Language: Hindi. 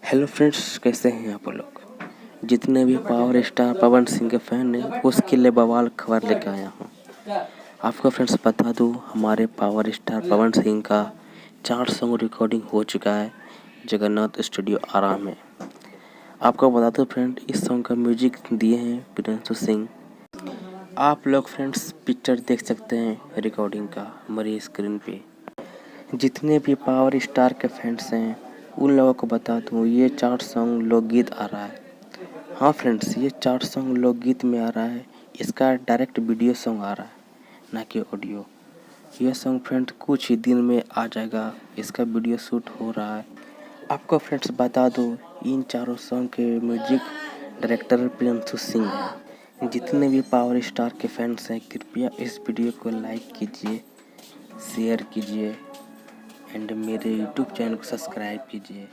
हेलो फ्रेंड्स, कैसे हैं आप लोग। जितने भी पावर स्टार पवन सिंह के फैन हैं उसके लिए बवाल खबर लेकर आया हूँ। आपको फ्रेंड्स बता दूँ, हमारे पावर स्टार पवन सिंह का 4 सॉन्ग रिकॉर्डिंग हो चुका है जगन्नाथ स्टूडियो आराम में। आपको बता दूँ फ्रेंड, इस सॉन्ग का म्यूजिक दिए हैं प्रियांशु सिंह। आप लोग फ्रेंड्स पिक्चर देख सकते हैं रिकॉर्डिंग का हमारी स्क्रीन पे। जितने भी पावर स्टार के फैंस हैं उन लोगों को बता दूँ, ये 4 सॉन्ग लोकगीत आ रहा है। हाँ फ्रेंड्स, ये 4 सॉन्ग लोकगीत में आ रहा है। इसका डायरेक्ट वीडियो सॉन्ग आ रहा है, ना कि ऑडियो। यह सॉन्ग फ्रेंड्स कुछ ही दिन में आ जाएगा। इसका वीडियो शूट हो रहा है। आपको फ्रेंड्स बता दूँ, इन चारों सॉन्ग के म्यूजिक डायरेक्टर प्रियांशु सिंह हैं। जितने भी पावर स्टार के फैंस हैं कृपया इस वीडियो को लाइक कीजिए, शेयर कीजिए एंड मेरे यूट्यूब चैनल को सब्सक्राइब कीजिए।